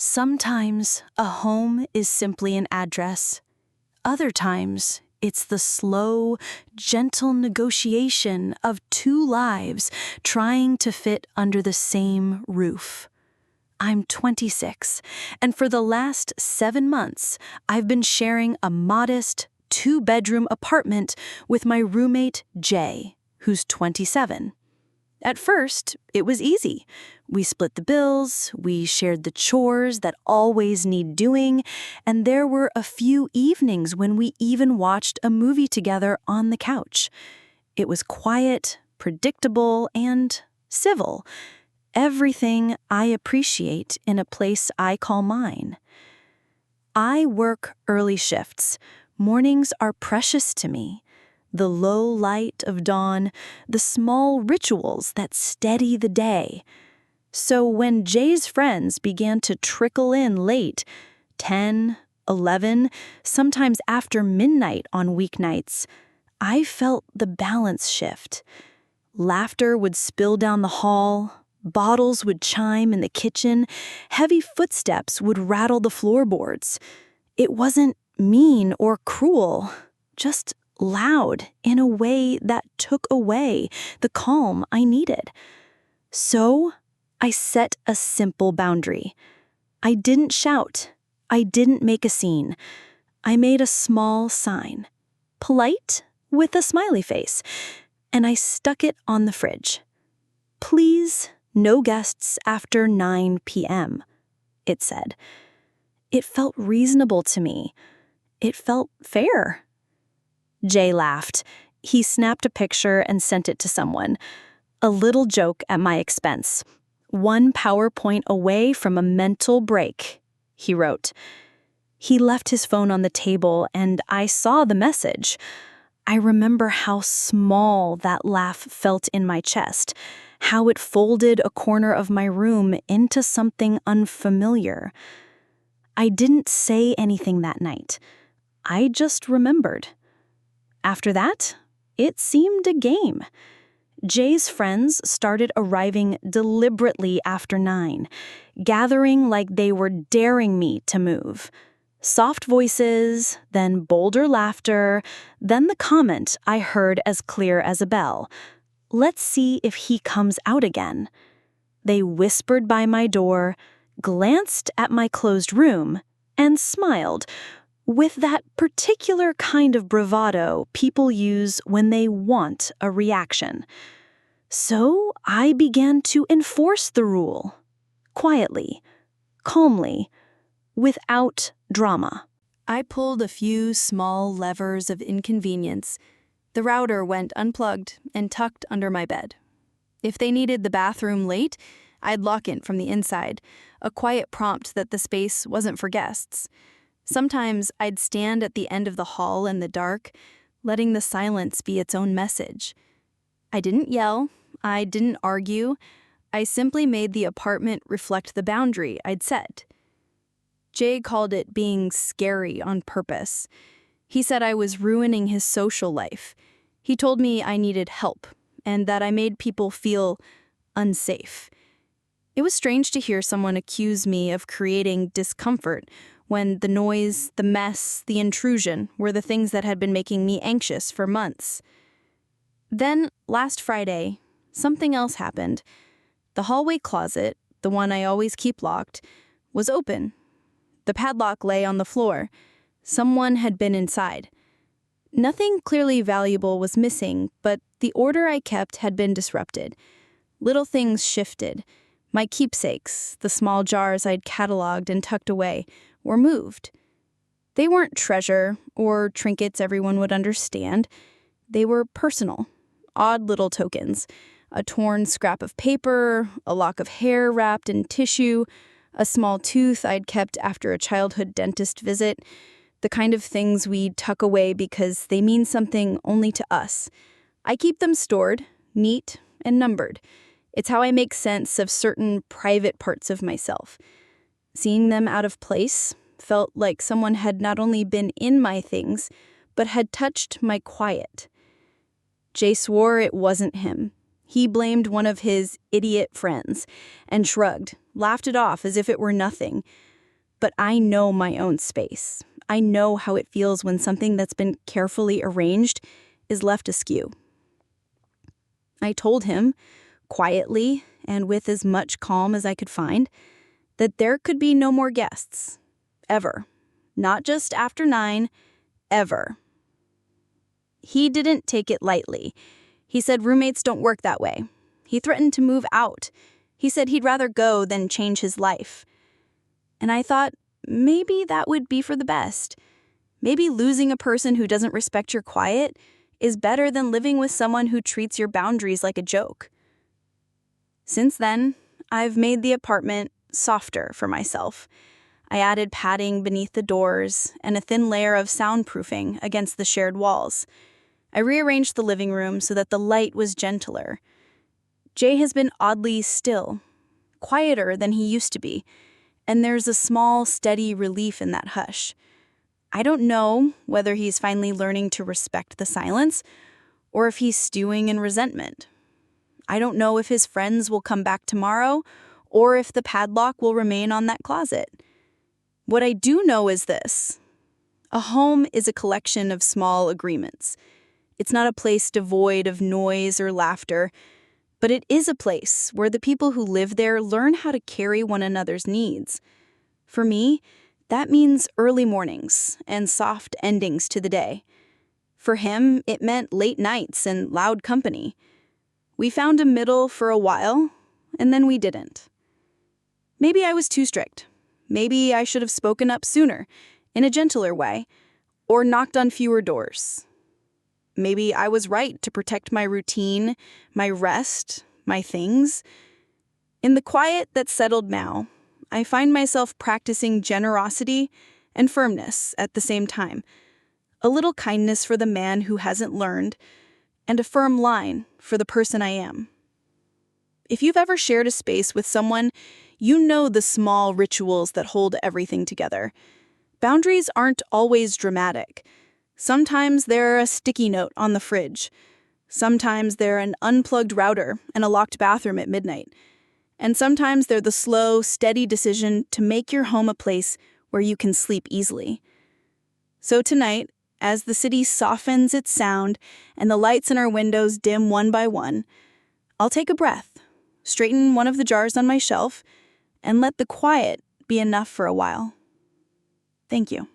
Sometimes a home is simply an address. Other times, it's the slow, gentle negotiation of two lives trying to fit under the same roof. I'm 26, and for the last 7 months, I've been sharing a modest, 2-bedroom apartment with my roommate, Jay, who's 27. At first, it was easy. We split the bills, we shared the chores that always need doing, and there were a few evenings when we even watched a movie together on the couch. It was quiet, predictable, and civil. Everything I appreciate in a place I call mine. I work early shifts. Mornings are precious to me. The low light of dawn, the small rituals that steady the day. So when Jay's friends began to trickle in late, 10, 11, sometimes after midnight on weeknights, I felt the balance shift. Laughter would spill down the hall, bottles would chime in the kitchen, heavy footsteps would rattle the floorboards. It wasn't mean or cruel, just loud in a way that took away the calm I needed. So I set a simple boundary. I didn't shout. I didn't make a scene. I made a small sign, polite with a smiley face, and I stuck it on the fridge. Please, no guests after 9 p.m., it said. It felt reasonable to me. It felt fair. Jay laughed. He snapped a picture and sent it to someone. A little joke at my expense. 1 PowerPoint away from a mental break, he wrote. He left his phone on the table and I saw the message. I remember how small that laugh felt in my chest, how it folded a corner of my room into something unfamiliar. I didn't say anything that night. I just remembered. After that, it seemed a game. Jay's friends started arriving deliberately after 9, gathering like they were daring me to move. Soft voices, then bolder laughter, then the comment I heard as clear as a bell. Let's see if he comes out again. They whispered by my door, glanced at my closed room, and smiled, with that particular kind of bravado people use when they want a reaction. So I began to enforce the rule, quietly, calmly, without drama. I pulled a few small levers of inconvenience. The router went unplugged and tucked under my bed. If they needed the bathroom late, I'd lock it from the inside, a quiet prompt that the space wasn't for guests. Sometimes I'd stand at the end of the hall in the dark, letting the silence be its own message. I didn't yell. I didn't argue. I simply made the apartment reflect the boundary I'd set. Jay called it being scary on purpose. He said I was ruining his social life. He told me I needed help and that I made people feel unsafe. It was strange to hear someone accuse me of creating discomfort when the noise, the mess, the intrusion were the things that had been making me anxious for months. Then, last Friday, something else happened. The hallway closet, the one I always keep locked, was open. The padlock lay on the floor. Someone had been inside. Nothing clearly valuable was missing, but the order I kept had been disrupted. Little things shifted. My keepsakes, the small jars I'd cataloged and tucked away, were moved. They weren't treasure or trinkets everyone would understand. They were personal, odd little tokens. A torn scrap of paper, a lock of hair wrapped in tissue, a small tooth I'd kept after a childhood dentist visit, the kind of things we'd tuck away because they mean something only to us. I keep them stored, neat, and numbered. It's how I make sense of certain private parts of myself. Seeing them out of place felt like someone had not only been in my things, but had touched my quiet. Jay swore it wasn't him. He blamed one of his idiot friends and shrugged, laughed it off as if it were nothing. But I know my own space. I know how it feels when something that's been carefully arranged is left askew. I told him, quietly and with as much calm as I could find, that there could be no more guests. Ever. Not just after 9, ever. He didn't take it lightly. He said roommates don't work that way. He threatened to move out. He said he'd rather go than change his life. And I thought, maybe that would be for the best. Maybe losing a person who doesn't respect your quiet is better than living with someone who treats your boundaries like a joke. Since then, I've made the apartment softer for myself. I added padding beneath the doors and a thin layer of soundproofing against the shared walls. I rearranged the living room so that the light was gentler. Jay has been oddly still, quieter than he used to be, and there's a small, steady relief in that hush. I don't know whether he's finally learning to respect the silence or if he's stewing in resentment. I don't know if his friends will come back tomorrow or if the padlock will remain on that closet. What I do know is this: a home is a collection of small agreements. It's not a place devoid of noise or laughter, but it is a place where the people who live there learn how to carry one another's needs. For me, that means early mornings and soft endings to the day. For him, it meant late nights and loud company. We found a middle for a while, and then we didn't. Maybe I was too strict. Maybe I should have spoken up sooner, in a gentler way, or knocked on fewer doors. Maybe I was right to protect my routine, my rest, my things. In the quiet that settled now, I find myself practicing generosity and firmness at the same time. A little kindness for the man who hasn't learned, and a firm line for the person I am. If you've ever shared a space with someone, you know the small rituals that hold everything together. Boundaries aren't always dramatic. Sometimes they're a sticky note on the fridge. Sometimes they're an unplugged router and a locked bathroom at midnight. And sometimes they're the slow, steady decision to make your home a place where you can sleep easily. So tonight, as the city softens its sound and the lights in our windows dim one by one, I'll take a breath, straighten one of the jars on my shelf, and let the quiet be enough for a while. Thank you.